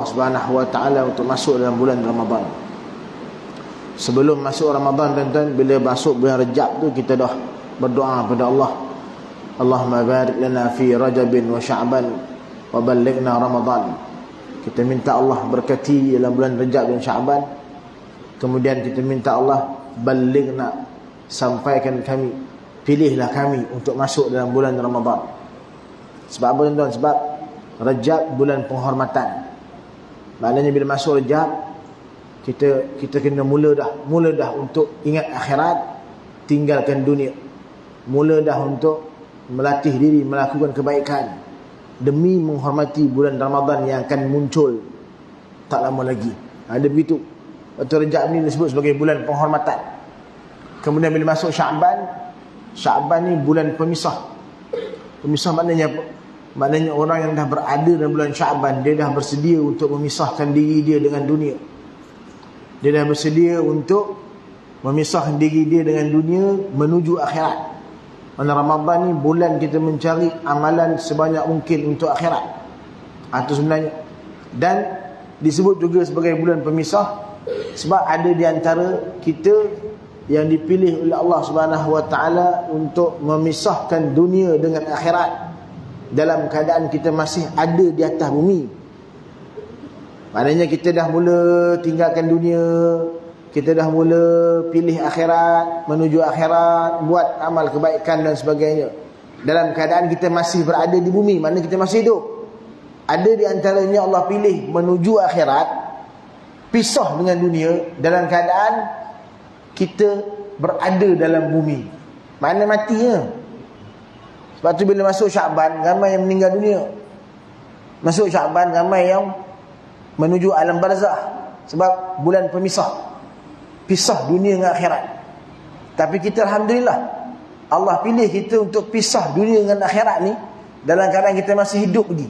Subhanahu wa ta'ala untuk masuk dalam bulan Ramadan. Sebelum masuk Ramadan, tuan-tuan, bila masuk bulan Rajab tu, kita dah berdoa kepada Allah, Allahumma barik lana fi Rajabin wa Sya'ban wa ballighna Ramadan. Kita minta Allah berkati dalam bulan Rajab dan Sya'ban. Kemudian kita minta Allah ballighna, sampaikan kami, pilihlah kami untuk masuk dalam bulan Ramadan. Sebab apa, tuan-tuan? Sebab Rajab bulan penghormatan. Maknanya bila masuk Rajab, kita kena mula dah untuk ingat akhirat, tinggalkan dunia. Mula dah untuk melatih diri melakukan kebaikan demi menghormati bulan Ramadan yang akan muncul tak lama lagi. Ada begitu. Waktu Rajab ni disebut sebagai bulan penghormatan. Kemudian bila masuk Sya'ban, Sya'ban ni bulan pemisah. Pemisah maknanya apa? Maknanya orang yang dah berada dalam bulan Sya'ban, dia dah bersedia untuk memisahkan diri dia dengan dunia. Dia dah bersedia untuk memisahkan diri dia dengan dunia menuju akhirat. Karena Ramadan ni bulan kita mencari amalan sebanyak mungkin untuk akhirat. Itu sebenarnya. Dan disebut juga sebagai bulan pemisah sebab ada di antara kita yang dipilih oleh Allah Subhanahu wa ta'ala untuk memisahkan dunia dengan akhirat dalam keadaan kita masih ada di atas bumi. Maknanya kita dah mula tinggalkan dunia, kita dah mula pilih akhirat, menuju akhirat, buat amal kebaikan dan sebagainya. Dalam keadaan kita masih berada di bumi, maknanya kita masih hidup. Ada di antaranya Allah pilih menuju akhirat, pisah dengan dunia dalam keadaan kita berada dalam bumi. Maknanya matinya. Sebab tu bila masuk Sya'ban, ramai yang meninggal dunia. Masuk Sya'ban, ramai yang menuju alam barzah. Sebab bulan pemisah, pisah dunia dengan akhirat. Tapi kita Alhamdulillah, Allah pilih kita untuk pisah dunia dengan akhirat ni dalam keadaan kita masih hidup lagi.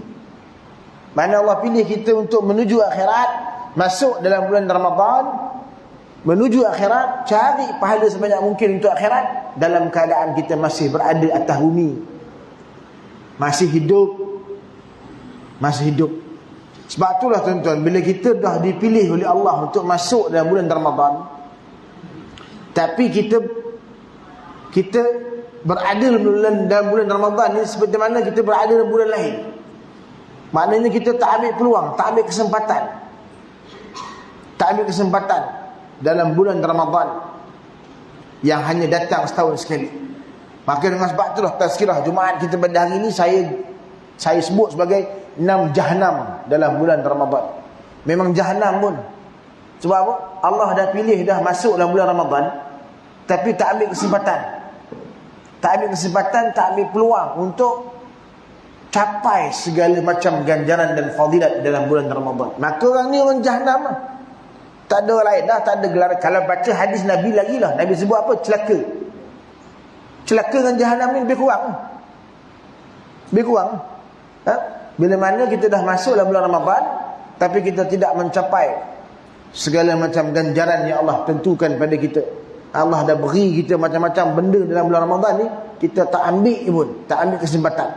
Mana Allah pilih kita untuk menuju akhirat, masuk dalam bulan Ramadan, menuju akhirat, cari pahala sebanyak mungkin untuk akhirat dalam keadaan kita masih berada atas bumi, masih hidup. Sebab itulah, tuan-tuan, bila kita dah dipilih oleh Allah untuk masuk dalam bulan Ramadan, tapi kita berada dalam bulan Ramadan ni seperti mana kita berada dalam bulan lain. Maknanya kita tak ambil peluang, tak ambil kesempatan dalam bulan Ramadan yang hanya datang setahun sekali. Maka dengan sebab itulah tazkirah Jumaat kita pada hari ini saya sebut sebagai 6 jahanam dalam bulan Ramadan. Memang jahanam pun. Sebab apa? Allah dah pilih dah masuk dalam bulan Ramadan, tapi tak ambil kesempatan. Tak ambil peluang untuk capai segala macam ganjaran dan fadilat dalam bulan Ramadan. Maka orang ni orang jahanam lah. Tak ada lain dah, tak ada gelar. Kalau baca hadis Nabi lagi lah, Nabi sebut apa? Celaka dengan jahanam ni lebih kurang. Bila mana kita dah masuk dalam bulan Ramadan, tapi kita tidak mencapai segala macam ganjaran yang Allah tentukan pada kita. Allah dah beri kita macam-macam benda dalam bulan Ramadan ni, kita tak ambil pun, tak ambil kesempatan.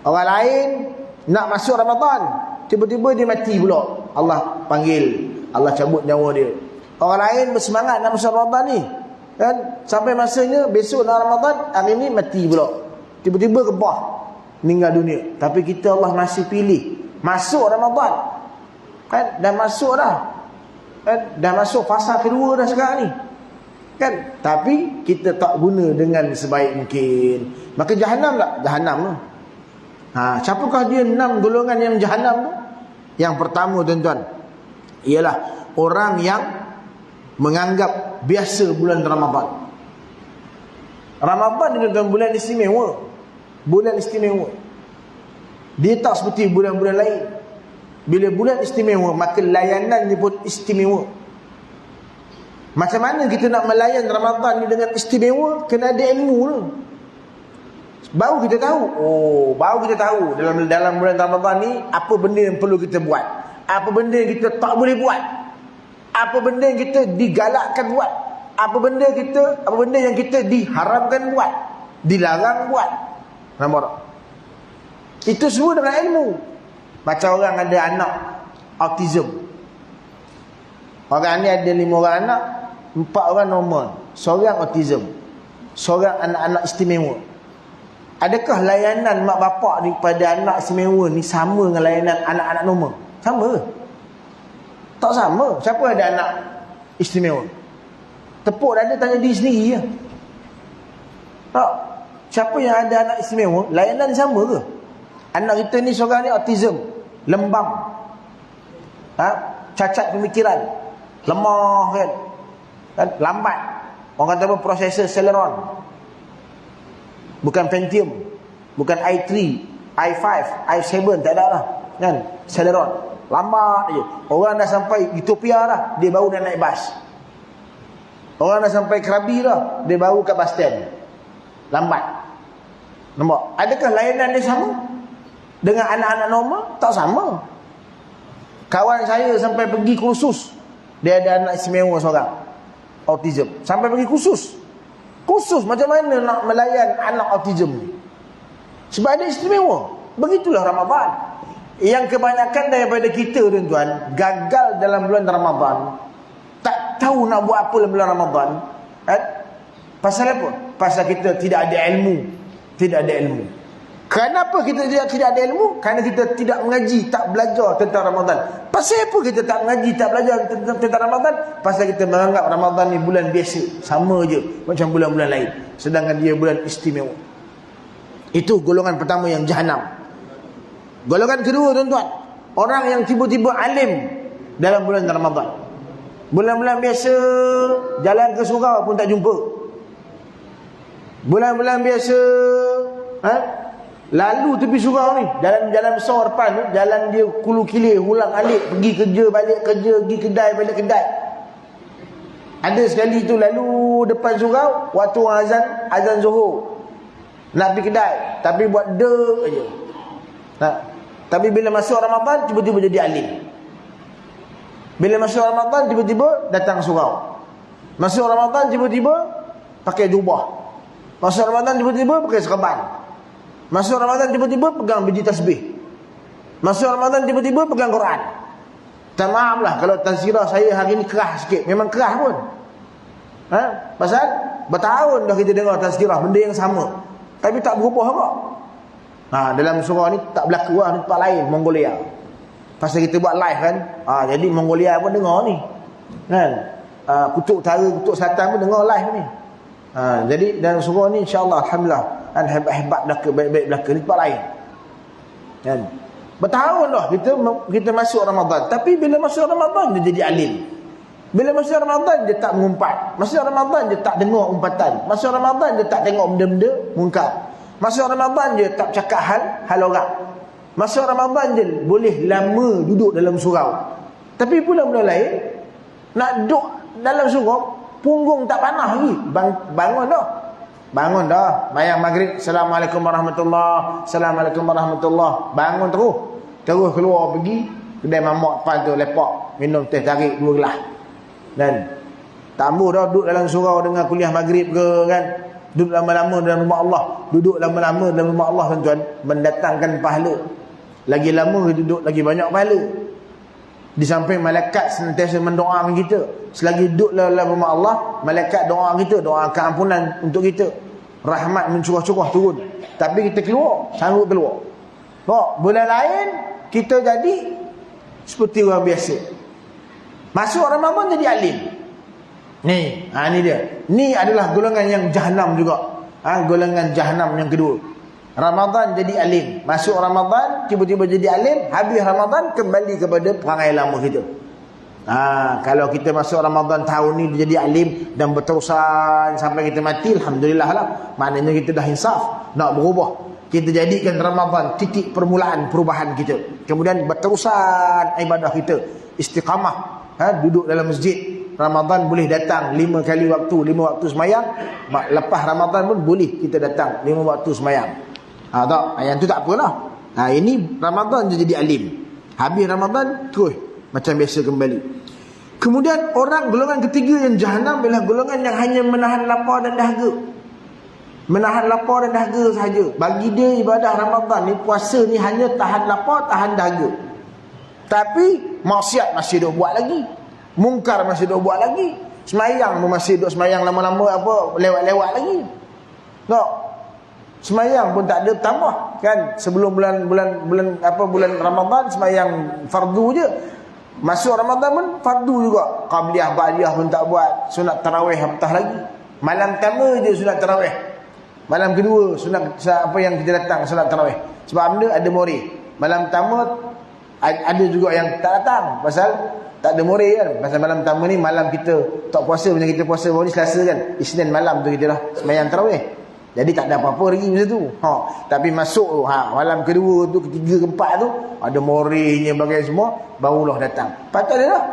Orang lain nak masuk Ramadan, tiba-tiba dia mati pula. Allah panggil, Allah cabut nyawa dia. Orang lain bersemangat nak masuk Ramadan ni, kan? Sampai masanya besok dalam Ramadan, hari ni mati pula. Tiba-tiba kebah, meninggal dunia. Tapi kita Allah masih pilih masuk Ramadan, kan? Dah masuk dah, kan? Dah masuk fasa kedua dah sekarang ni, kan? Tapi kita tak guna dengan sebaik mungkin. Maka jahanam tak? Jahanam tu. Siapakah dia 6 golongan yang jahanam tu? Yang pertama, tuan-tuan, ialah orang yang menganggap biasa bulan Ramadan. Ramadan ni, tuan-tuan, bulan istimewa. Dia tak seperti bulan-bulan lain. Bila bulan istimewa, maka layanan ni pun istimewa. Macam mana kita nak melayan Ramadan ni dengan istimewa? Kena ada ilmu tu. Baru kita tahu dalam bulan Ramadan ni apa benda yang perlu kita buat, apa benda yang kita tak boleh buat, apa benda yang kita digalakkan buat, apa benda yang kita diharamkan buat, dilarang buat. Nampak tak? Itu semua dengan ilmu. Macam orang ada anak autism. Orang ni ada 5 orang anak, 4 orang normal, seorang autism, seorang anak-anak istimewa. Adakah layanan mak bapak ni pada anak istimewa ni sama dengan layanan anak-anak normal? Sama ke? Tak sama. Siapa ada anak istimewa? Tepuk dada tanya diri sendiri je. Tak. Siapa yang ada anak istimewa, layanan sama ke? Anak kita ni seorang ni autism, lembam, cacat pemikiran, lemah kan, lambat. Orang kata apa, prosesor Celeron, bukan Pentium, bukan i3, i5, i7, tak ada lah kan, Celeron, lambat je. Orang dah sampai Utopia dah, dia baru dah naik bas. Orang dah sampai Krabi dah, dia baru kat bus stand. Lambat. Nampak? Adakah layanan dia sama dengan anak-anak normal? Tak sama. Kawan saya sampai pergi kursus, dia ada anak istimewa seorang, autism, sampai pergi kursus macam mana nak melayan anak autism ni, sebab dia istimewa. Begitulah Ramadan. Yang kebanyakan daripada kita, tuan-tuan, gagal dalam bulan Ramadan, tak tahu nak buat apa dalam bulan Ramadan. Pasal apa? Pasal kita tidak ada ilmu. Kenapa kita tidak ada ilmu? Kerana kita tidak mengaji, tak belajar tentang Ramadan. Pasal apa kita tak mengaji, tak belajar tentang Ramadan? Pasal kita menganggap Ramadan ni bulan biasa, sama je macam bulan-bulan lain, sedangkan dia bulan istimewa. Itu golongan pertama yang jahanam. Golongan kedua, tuan-tuan, orang yang tiba-tiba alim dalam bulan Ramadan. Bulan-bulan biasa jalan ke surau pun tak jumpa. Bulan-bulan biasa lalu tepi surau ni, jalan besar depan tu, jalan dia kulu kilir, ulang alik, pergi kerja, balik kerja, pergi kedai, balik kedai. Ada sekali tu lalu depan surau waktu azan Zuhur, nak pergi kedai, tapi buat dek aja. Tapi bila masuk Ramadan tiba-tiba jadi alim. Bila masuk Ramadan tiba-tiba datang surau. Masuk Ramadan tiba-tiba pakai jubah. Masuk Ramadan tiba-tiba pakai serban. Masuk Ramadan tiba-tiba pegang biji tasbih. Masuk Ramadan tiba-tiba pegang Quran. Tak maaf lah kalau tazkirah saya hari ni kerah sikit. Memang kerah pun. Pasal bertahun dah kita dengar tazkirah, benda yang sama, tapi tak berubah kok. Dalam surah ni tak berlaku lah, tempat lain, Mongolia. Pasal kita buat live kan, jadi Mongolia pun dengar ni kan, kutub utara, kutub selatan pun dengar live ni. Jadi dalam surah ni insya-Allah alhamdulillah, hebat-hebat belaka, baik-baik belaka ni tempat lain kan. Bertahun dah kita masuk Ramadan, tapi bila masuk Ramadan dia jadi alim. Bila masuk Ramadan dia tak mengumpat. Masuk Ramadan dia tak dengar umpatan. Masuk Ramadan dia tak tengok benda-benda mungkar. Masuk Ramadan dia tak cakap hal orang. Masuk Ramadan dia boleh lama duduk dalam surau. Tapi bulan-bulan lain nak duduk dalam surau, punggung tak panas lagi. Bangun dah. Bayang maghrib, Assalamualaikum warahmatullahi, Assalamualaikum warahmatullahi. Bangun terus keluar pergi kedai mamak depan tu, lepak, minum teh tarik 2 gelas. Dan tak ambuh dah duduk dalam surau dengan kuliah maghrib ke kan. Duduk lama-lama dalam rumah Allah. Duduk lama-lama dalam rumah Allah, tuan-tuan, mendatangkan pahala. Lagi lama duduk, lagi banyak pahala. Di samping malaikat senantiasa mendoakan kita. Selagi duduk dalam rumah Allah, malaikat doa kita, doakan ampunan untuk kita, rahmat mencurah-curah turun. Tapi kita keluar, sanggup keluar. Bulan lain kita jadi seperti orang biasa. Masuk Ramadan jadi alim. Ni dia. Ni adalah golongan yang jahanam juga. Golongan jahanam yang kedua. Ramadan jadi alim, masuk Ramadan tiba-tiba jadi alim, habis Ramadan kembali kepada perangai lama kita. Kalau kita masuk Ramadan tahun ni dia jadi alim dan berterusan sampai kita mati, alhamdulillah lah. Maknanya kita dah insaf, nak berubah. Kita jadikan Ramadan titik permulaan perubahan kita. Kemudian berterusan ibadah kita, istiqamah, duduk dalam masjid. Ramadan boleh datang 5 kali waktu, 5 waktu semayang. Lepas Ramadan pun boleh kita datang 5 waktu semayang. Yang tu tak apalah. Ini Ramadan dia jadi alim. Habis Ramadan terus macam biasa kembali. Kemudian orang golongan ketiga yang jahanam adalah golongan yang hanya menahan lapar dan dahaga. Menahan lapar dan dahaga sahaja. Bagi dia ibadah Ramadan ni, puasa ni hanya tahan lapar, tahan dahaga. Tapi maksiat masih duk buat lagi, mungkar masih duk buat lagi, semayang pun masih duk semayang lama-lama apa lewat-lewat lagi. Tak, semayang pun tak ada tambah kan. Sebelum bulan Ramadan semayang fardu je. Masuk Ramadan pun fardu juga. Qabliyah ba'diyah pun tak buat. Sunat tarawih apatah lagi. Malam pertama je sunat tarawih. Malam kedua sunat apa yang kita datang sunat tarawih. Sebab benda ada mori. Malam pertama ada juga yang tak datang pasal tak ada mori kan. Pasal malam pertama ni malam kita tak puasa, macam kita puasa baru ni Selasa kan. Isnin malam tu kita dah semayang tarawih. Jadi tak ada apa-apa lagi masa tu. Tapi masuk tu, malam kedua tu, ketiga, keempat tu ada morinya bagai semua, barulah datang. Patut ada lah.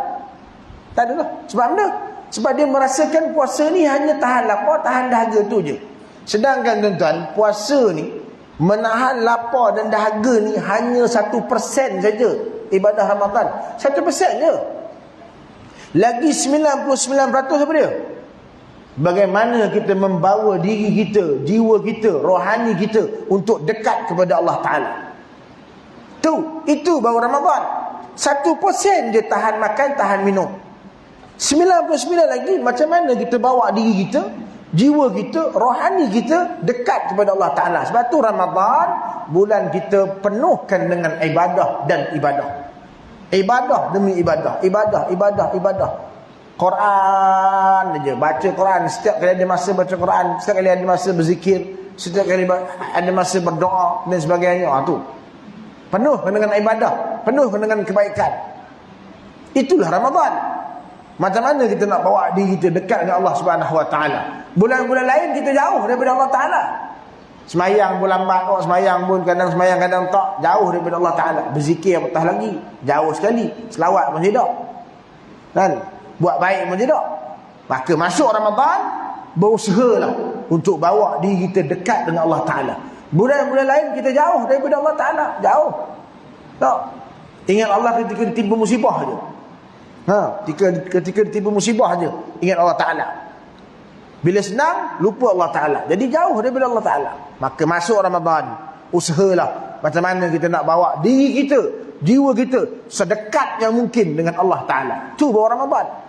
Tak ada lah. Sebab mana? Sebab dia merasakan puasa ni hanya tahan lapar, tahan dahaga tu je. Sedangkan tuan-tuan, puasa ni menahan lapar dan dahaga ni hanya 1% saja ibadah Ramadan. 1% je. Lagi 99% apa dia? Bagaimana kita membawa diri kita, jiwa kita, rohani kita untuk dekat kepada Allah Ta'ala. Itu baru Ramadan. 1% je tahan makan, tahan minum. 99 lagi macam mana kita bawa diri kita, jiwa kita, rohani kita dekat kepada Allah Ta'ala. Sebab tu Ramadan, bulan kita penuhkan dengan ibadah dan ibadah. Ibadah demi ibadah. Ibadah. Quran aja, baca Quran. Setiap kali ada masa baca Quran, setiap kali ada masa berzikir, setiap kali ada masa berdoa dan sebagainya. Tu penuh dengan ibadah, penuh dengan kebaikan. Itulah Ramadan. Macam mana kita nak bawa diri kita dekat dengan Allah Subhanahu Wa Taala? Bulan-bulan lain kita jauh daripada Allah Taala. Semayang pun lambat, semayang pun kadang semayang kadang tak, jauh daripada Allah Taala. Berzikir apatah lagi, jauh sekali. Selawat pun tidak. Kan? Buat baik pun tidak. Maka masuk Ramadan, berusahalah untuk bawa diri kita dekat dengan Allah Ta'ala. Bulan-bulan lain kita jauh daripada Allah Ta'ala. Jauh. Tak? Ingat Allah ketika tiba musibah je. Ketika tiba musibah je ingat Allah Ta'ala. Bila senang, lupa Allah Ta'ala. Jadi jauh daripada Allah Ta'ala. Maka masuk Ramadan, usahalah macam mana kita nak bawa diri kita, jiwa kita sedekat yang mungkin dengan Allah Ta'ala. Itu baru Ramadan.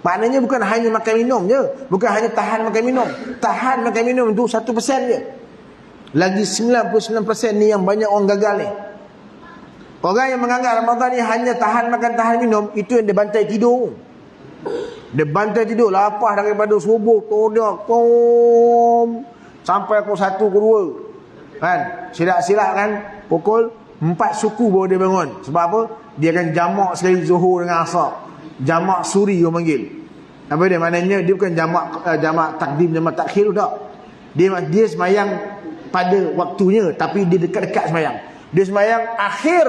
Maknanya bukan hanya makan minum je, bukan hanya tahan makan minum. Tahan makan minum tu 1% je. Lagi 99% ni yang banyak orang gagal ni. Orang yang menganggap Ramadan ni hanya tahan makan, tahan minum, itu yang dia bantai tidur. Dia bantai tidur, lapar daripada subuh sampai pukul 1, pukul 2. Kan? Silap-silap kan? Pukul 4 suku baru dia bangun. Sebab apa? Dia akan jamak sekali Zuhur dengan Asar. Jamak suri orang panggil. Apa dia? Maknanya dia bukan jamak takdim, jamak takhir tak. Dia semayang pada waktunya, tapi dia dekat-dekat semayang. Dia semayang akhir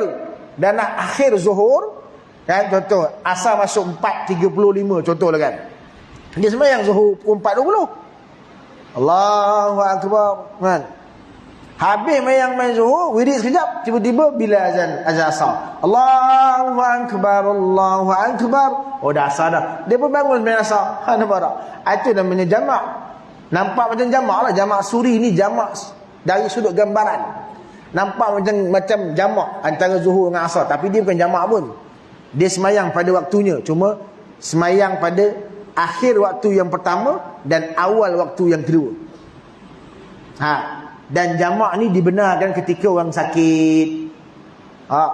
dan akhir Zuhur. Kan? Contoh, Asar masuk 4.35 contohlah kan. Dia semayang Zuhur pukul 4.20. Allahu Akbar. Kan? Habis main Zuhur, wirid sekejap, tiba-tiba bila azan Asar. Allahu Akbar, Allahu Akbar. Oh dah Asar dah. Dia pun bangun main Asar. Nampak tak? Itu namanya jamak. Nampak macam jamak lah. Jamak suri ni jamak dari sudut gambaran. Nampak macam jamak antara Zuhur dengan Asar. Tapi dia bukan jamak pun. Dia semayang pada waktunya. Cuma semayang pada akhir waktu yang pertama dan awal waktu yang kedua. Dan jamak ni dibenarkan ketika orang sakit.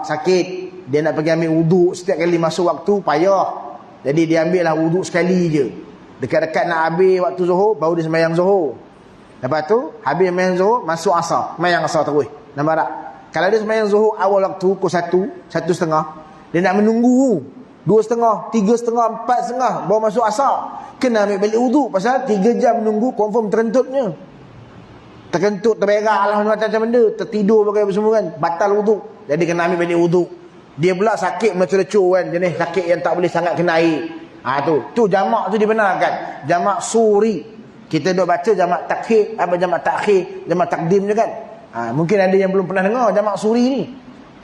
Sakit, dia nak pergi ambil wuduk, setiap kali masuk waktu payah. Jadi dia ambil lah wuduk sekali je. Dekat-dekat nak habis waktu Zuhur, baru dia sembahyang Zuhur. Lepas tu habis sembahyang Zuhur, masuk Asar, sembahyang Asar terus. Nampak tak? Kalau dia sembahyang Zuhur awal waktu pukul 1, 1.30, dia nak menunggu 2.30, 3.30, 4.30 baru masuk Asar. Kena ambil balik wuduk, pasal 3 jam menunggu confirm terkentutnya. Terkentut, terberak lah macam benda, tertidur pakai apa semua kan, batal wuduk. Jadi kena ambil balik wuduk. Dia pula sakit melecur kan, jenis sakit yang tak boleh sangat kena air. Tu jamak tu dibenarkan. Jamak suri. Kita duk baca jamak takhir, jamak takhir, jamak takdim je kan. Mungkin ada yang belum pernah dengar jamak suri ni.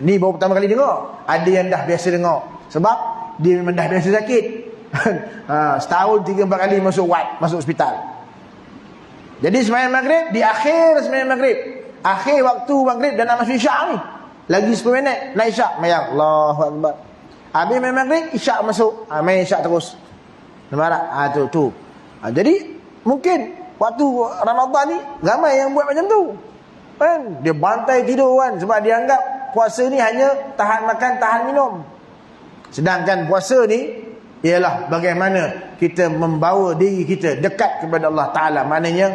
Ni baru pertama kali dengar. Ada yang dah biasa dengar. Sebab dia memang dah biasa sakit. Setahun 3-4 kali masuk ward, masuk hospital. Jadi sembahyang maghrib, di akhir sembahyang maghrib, akhir waktu maghrib dan nak masuk isyak ni, lagi 10 minit nak isyak, sembahyang Allahu Akbar. Habis main maghrib, isyak masuk. Main isyak terus. Nampak tak? Tu. Jadi mungkin waktu Ramadan ni ramai yang buat macam tu. Kan? Dia bantai tidur kan, sebab dia anggap puasa ni hanya tahan makan, tahan minum. Sedangkan puasa ni ialah bagaimana kita membawa diri kita dekat kepada Allah Ta'ala. Maknanya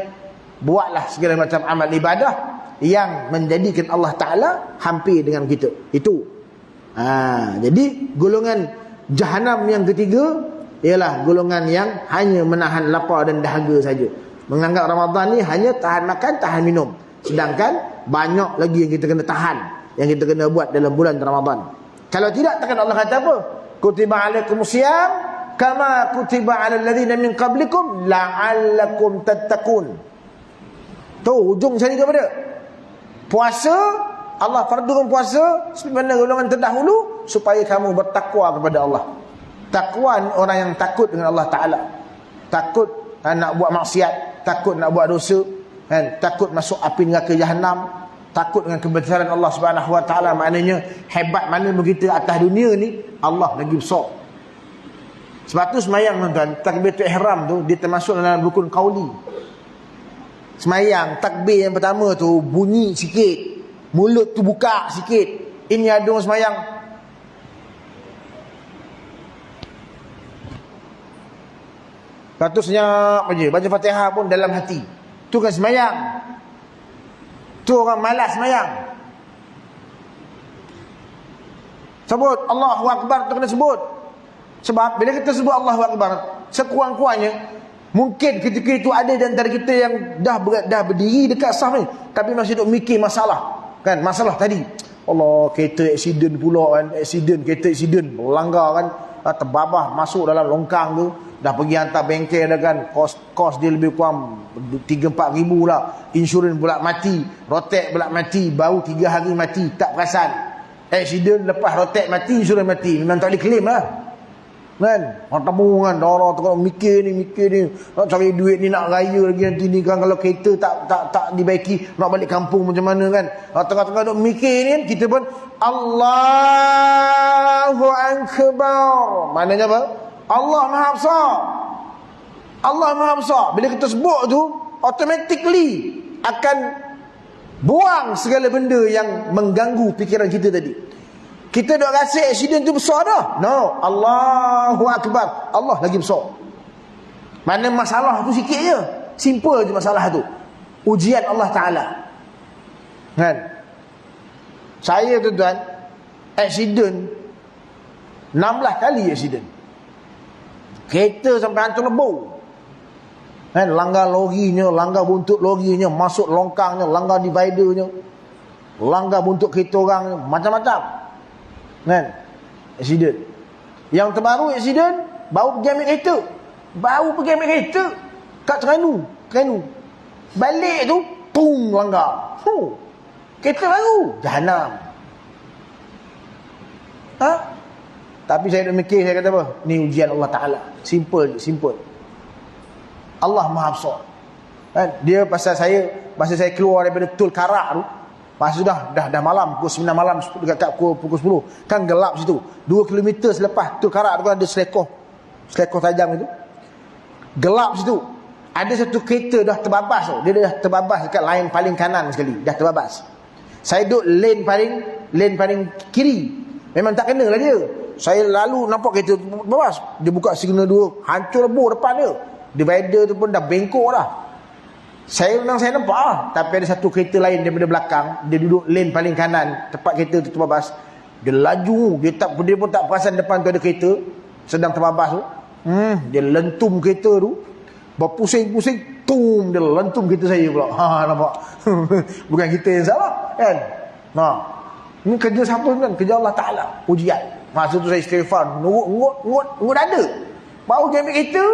buatlah segala macam amal ibadah yang menjadikan Allah Ta'ala hampir dengan kita. Itu. Jadi golongan Jahanam yang ketiga ialah golongan yang hanya menahan lapar dan dahaga saja. Menganggap Ramadan ni hanya tahan makan, tahan minum. Sedangkan banyak lagi yang kita kena tahan, yang kita kena buat dalam bulan Ramadan. Kalau tidak, takkan Allah kata apa? Kutiba alaikumus siyam kama kutiba alal ladzina min qablikum la'allakum tattaqun. Tu hujung sekali kepada puasa. Allah fardukan puasa sebagaimana golongan terdahulu supaya kamu bertakwa kepada Allah. Takwa orang yang takut dengan Allah Ta'ala. Takut nak buat maksiat, takut nak buat dosa, kan? Takut masuk api neraka Jahannam, takut dengan kebesaran Allah Subhanahu Wa Ta'ala. Maknanya hebat mana kita atas dunia ni, Allah lagi besar. Sebab tu semayang tuan-tuan, takbiratul ihram tu dia termasuk dalam rukun qauli. Semayang takbir yang pertama tu bunyi sikit, mulut tu buka sikit. Ini ada orang semayang lepas tu senyap je, baca Fatihah pun dalam hati. Tu kan semayang. Tu orang malas semayang. Sebut Allahu Akbar tu kena sebut. Sebab bila kita sebut Allahu Akbar, sekurang-kurangnya mungkin ketika itu ada di antara kita yang dah berdiri dekat saf ni, tapi masih duk mikir masalah. Kan, masalah tadi. Allah, kereta aksiden pula kan, kereta aksiden, melanggar kan, terbabah masuk dalam longkang tu. Dah pergi hantar bengkel dah kan, kos dia lebih kurang 3-4 ribu lah. Insurans pula mati, rotek pula mati, baru 3 hari mati, tak perasan. Aksiden lepas rotek mati, insurans mati, memang tak boleh claim lah. Kan, orang temu kan, darah tu kalau mikir ni, nak cari duit ni, nak raya lagi nanti ni kan. Kalau kereta tak dibaiki, nak balik kampung macam mana kan. Tengah-tengah duk mikir ni kan, kita pun Allahu Akbar. Maknanya apa? Allah Maha Besar. Allah Maha Besar. Bila kita sebut tu, automatically akan buang segala benda yang mengganggu fikiran kita tadi. Kita duk rasa aksiden tu besar dah. No, Allahu Akbar. Allah lagi besar. Mana masalah tu sikit je. Simple je masalah tu. Ujian Allah Ta'ala. Kan? Saya tuan-tuan, aksiden 16 kali aksiden. Kereta sampai hancur lebur. Kan, langgar lorinya, langgar buntut lorinya, masuk longkangnya, langgar dividernya, langgar buntut kereta orangnya, macam-macam. Kan? Aksiden. Yang terbaru aksiden, baru pergi ambil kereta. Kat Terengganu. Balik tu, pum, langgar. Kereta baru, Jahannam. Tapi saya dah mikir, saya kata apa? Ni ujian Allah Ta'ala. Simple. Allah Maha Besar. Kan? Dia pasal saya keluar daripada Tol Karak tu, masa dah malam, pukul 9 malam, dekat pukul 10. Kan gelap situ. 2 km selepas Tol Karak tu kan ada selekoh tajam itu. Gelap situ. Ada satu kereta dah terbabas tu. Dia dah terbabas dekat lane paling kanan sekali. Dah terbabas. Saya duduk lane paling kiri. Memang tak kena lah dia. Saya lalu nampak kereta terbabas. Dia buka signal 2, hancur lebur depan dia. Divider tu pun dah bengkok dah. Saya nampak lah. Tapi ada satu kereta lain daripada belakang. Dia duduk lane paling kanan, tempat kereta tu terbabas. Dia laju. Dia pun tak perasan depan tu ada kereta sedang terbabas tu. Dia lentum kereta tu. Berpusing-pusing, dia lentum kereta saya pula. Nampak? Bukan kita yang salah kan. Ini kerja siapa kan? Kerja Allah Ta'ala. Ujian. Masa tu saya istighfar, ngut dada. Baru dia ambil kereta,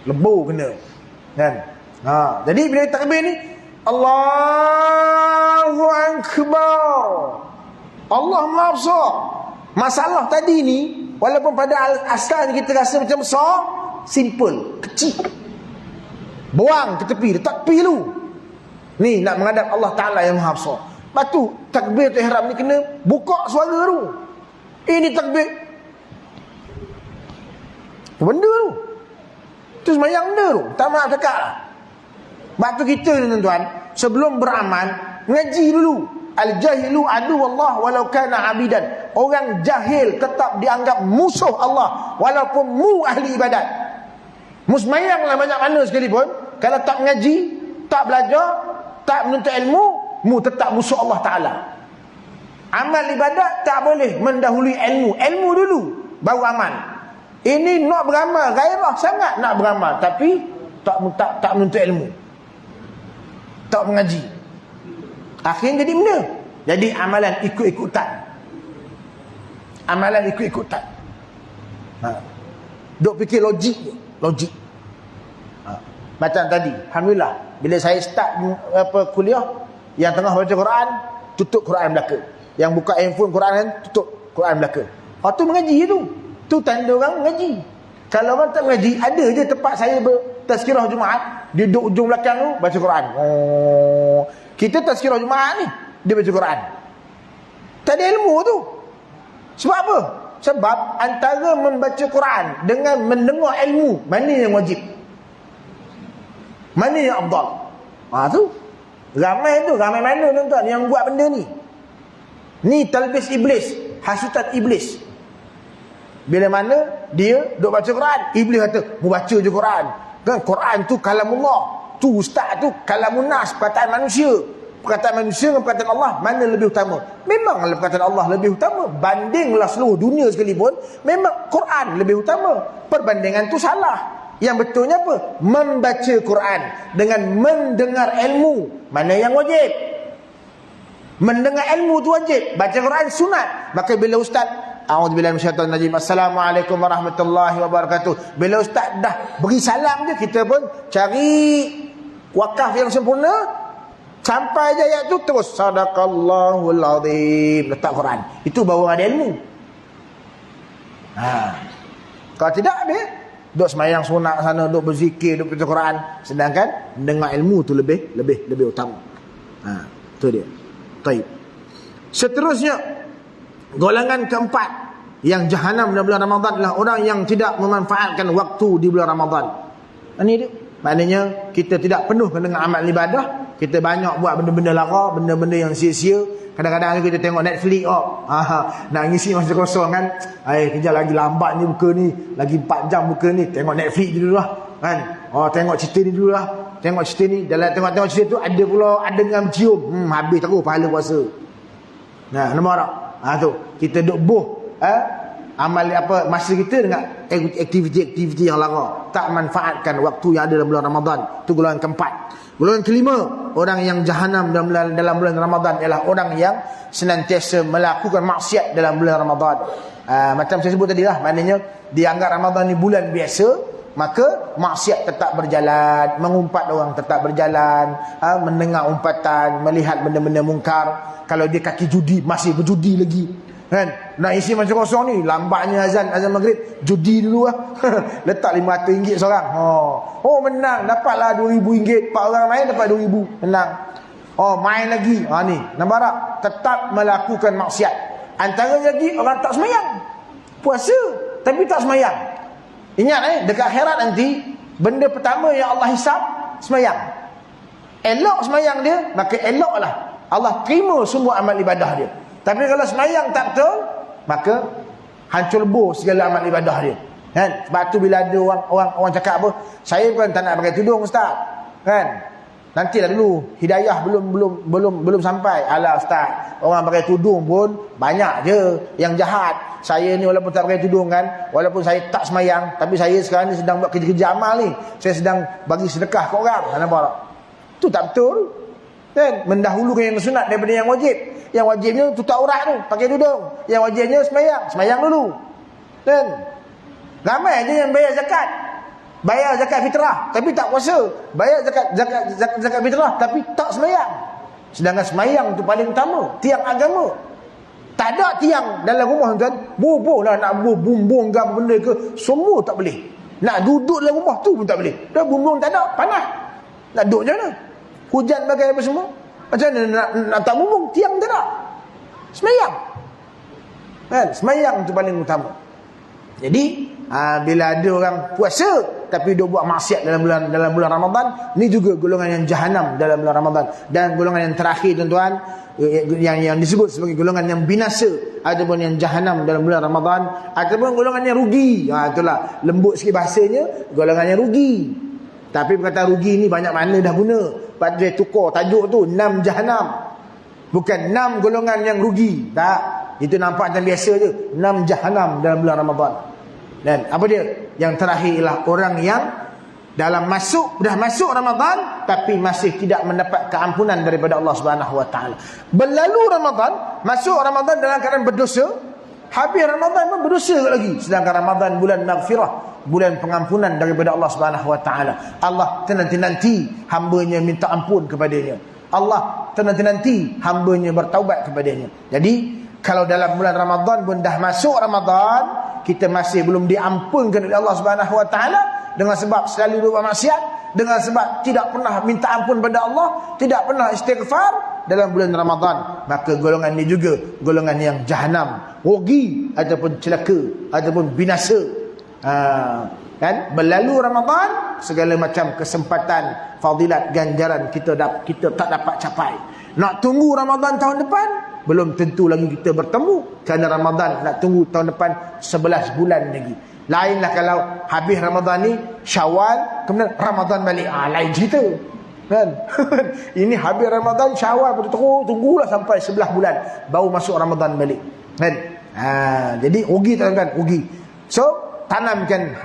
lebur kena. Kan? Jadi bila takbir ni, Allahu Akbar. Allah Maha Besar. Masalah tadi ni, walaupun pada asal kita rasa macam besar, simple, kecil. Buang ke tepi, letak tepi dulu. Ni nak menghadap Allah Ta'ala yang Maha Besar. Lepas tu takbir ihram ni kena buka suara tu. Ini takbir. Benda tu. Tu sembahyang benda tu. Tak maaf cakap lah. Sebab tu kita ni tuan-tuan, sebelum beramal, ngaji dulu. Al-jahilu adu Allah walau kana abidan. Orang jahil tetap dianggap musuh Allah walaupun mu ahli ibadat. Mu sembahyanglah banyak mana sekalipun, kalau tak ngaji, tak belajar, tak menuntut ilmu, mu tetap musuh Allah Ta'ala. Amal ibadat tak boleh mendahului ilmu. Ilmu dulu baru amal. Ini nak beramal, gairah sangat nak beramal, tapi tak menuntut ilmu, tak mengaji. Akhirnya jadi benda. Jadi amalan ikut-ikutan. Amalan ikut-ikutan. Duk fikir logik je. Logik. Macam tadi, alhamdulillah, bila saya start kuliah, yang tengah baca Quran, tutup Quran belaka. Yang buka handphone Quran kan, tutup Quran belaka. Tu mengaji tu. Tu tanda orang mengaji. Kalau orang tak mengaji, ada je tempat saya bertazkirah Jumaat, dia duduk ujung belakang tu baca Quran. Kita tazkirah Jumaat ni, dia baca Quran. Tak ada ilmu tu. Sebab apa? Sebab antara membaca Quran dengan mendengar ilmu, mana yang wajib? Mana yang afdal? Tu. Ramai mana tuan-tuan yang buat benda ni. Ni talbis iblis, hasutan iblis. Bila mana dia duk baca Quran, iblis kata, "Mu baca je Quran." Kan Quran tu kalamullah. Tu ustaz tu kalamun nas, perkataan manusia. Perkataan manusia dengan perkataan Allah, mana lebih utama? Memanglah perkataan Allah lebih utama. Bandinglah seluruh dunia sekalipun, memang Quran lebih utama. Perbandingan tu salah. Yang betulnya apa? Membaca Quran dengan mendengar ilmu, mana yang wajib? Mendengar ilmu tu wajib, baca Quran sunat. Maka bila ustaz, a'udzubillahi minasyaitonir rajim, assalamualaikum warahmatullahi wabarakatuh, bila ustaz dah beri salam je, kita pun cari wakaf yang sempurna, sampai je ayat tu terus sadaqallahul azim, letak Quran. Itu baru ada ilmu. Kalau tidak habis duk semayang sunat sana, duk berzikir, duk baca Quran, sedangkan mendengar ilmu tu lebih utama. Tu dia. Baik. Seterusnya, golongan keempat yang jahanam dalam bulan Ramadan adalah orang yang tidak memanfaatkan waktu di bulan Ramadan. Ini dia. Maknanya kita tidak penuh dengan amal ibadah, kita banyak buat benda-benda lara, benda-benda yang sia-sia. Kadang-kadang kita tengok Netflix, nak ngisi masa kosong kan, kejap lagi lambat ni buka ni, lagi 4 jam buka ni, tengok Netflix dulu lah kan. Tengok cerita ni dulu lah, tengok cerita ni. Dalam tengok cerita tu ada pula adegan cium, habis terus pahala puasa. Nampak tak? Tu kita duk amal masa kita dengan aktiviti-aktiviti yang lara, tak manfaatkan waktu yang ada dalam bulan Ramadan. Itu golongan keempat. Golongan kelima, orang yang jahanam dalam bulan Ramadan ialah orang yang senantiasa melakukan maksiat dalam bulan Ramadan. Macam saya sebut tadi lah, maknanya dianggap Ramadan ni bulan biasa, maka maksiat tetap berjalan, mengumpat orang tetap berjalan, mendengar umpatan, melihat benda-benda mungkar. Kalau dia kaki judi, masih berjudi lagi kan. Nak isi macam kosong ni, lambatnya azan maghrib, judi dulu lah. Letak RM500 seorang. Menang, dapatlah RM2,000. 4 orang main dapat RM2,000, menang. Main lagi. Ni nampak tak? Tetap melakukan maksiat. Antara lagi orang tak semayang, puasa tapi tak semayang. Ingat dekat akhirat nanti, benda pertama yang Allah hisap semayang. Elok semayang dia, maka eloklah Allah terima semua amal ibadah dia. Tapi kalau semayang tak betul, maka hancur lebur segala amal ibadah dia. Kan? Sebab tu bila ada orang cakap apa, saya pun tak nak pakai tudung ustaz. Kan? Nantilah dulu, hidayah belum sampai. Alah ustaz, orang pakai tudung pun banyak je yang jahat. Saya ni walaupun tak pakai tudung kan, walaupun saya tak semayang, tapi saya sekarang ni sedang buat kerja-kerja amal ni. Saya sedang bagi sedekah ke orang. Nampak tak? Tu tak betul. Kan? Mendahulukan yang sunat daripada yang wajib. Yang wajibnya tutup aurat tu, pakai tudung. Yang wajibnya semayang dulu. Kan? Ramai aja yang bayar zakat fitrah tapi tak puasa. Bayar zakat fitrah tapi tak semayang. Sedangkan semayang tu paling utama, tiang agama. Tak ada tiang dalam rumah tuan, bubuh lah nak bumbung ke apa benda ke, semua tak boleh. Nak duduk dalam rumah tu pun tak boleh. Dah bumbung tak ada, panas. Nak duduk macam mana? Hujan bagai apa semua. Macam mana nak tak bumbung, tiang tak ada. Semayang. Kan? Semayang itu paling utama. Jadi bila ada orang puasa tapi dia buat maksiat dalam bulan Ramadan, ni juga golongan yang jahanam dalam bulan Ramadan. Dan golongan yang terakhir tuan-tuan, yang disebut sebagai golongan yang binasa ataupun yang jahanam dalam bulan Ramadan, ataupun golongan yang rugi. Itulah lembut sikit bahasanya, golongan yang rugi. Tapi perkataan rugi ni banyak makna dah guna. Sebab dia tukar tajuk tu 6 jahanam, bukan 6 golongan yang rugi. Tak, itu nampak macam biasa je. 6 jahanam dalam bulan Ramadan. Dan apa dia? Yang terakhir ialah orang yang dah masuk Ramadan tapi masih tidak mendapat keampunan daripada Allah Subhanahu Wa Taala. Berlalu Ramadan, masuk Ramadan dalam keadaan berdosa, habis Ramadan pun berdosa lagi. Sedangkan Ramadan bulan maghfirah, bulan pengampunan daripada Allah Subhanahu Wa Taala. Allah nanti hamba-Nya minta ampun kepadanya. Allah nanti hamba-Nya bertaubat kepadanya. Jadi kalau dalam bulan Ramadan pun dah masuk Ramadan, kita masih belum diampunkan oleh Allah Subhanahu Wa Taala dengan sebab selalu buat maksiat, dengan sebab tidak pernah minta ampun pada Allah, tidak pernah istighfar dalam bulan Ramadan, maka golongan ini juga golongan yang jahanam, rugi ataupun celaka ataupun binasa. Kan? Berlalu Ramadan, segala macam kesempatan, fadilat, ganjaran kita tak dapat capai. Nak tunggu Ramadan tahun depan, belum tentu lagi kita bertemu. Kerana Ramadan nak tunggu tahun depan 11 bulan lagi. Lainlah kalau habis Ramadan ni, Syawal, kemudian Ramadan balik. Lain cerita. Kan? Ini habis Ramadan, Syawal, terus tunggulah sampai 11 bulan baru masuk Ramadan balik. Kan? Jadi rugi tuan-tuan, rugi. So, tanamkan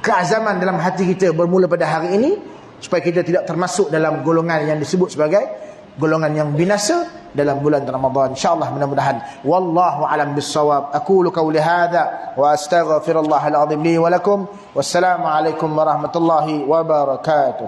keazaman dalam hati kita bermula pada hari ini, supaya kita tidak termasuk dalam golongan yang disebut sebagai golongan yang binasa dalam bulan Ramadan. InsyaAllah, mudah-mudahan. Wallahu alam bissawab. Aqulu qawli hadha wa astaghfirullah al-azim li wa lakum. Wassalamu alaikum warahmatullahi wabarakatuh.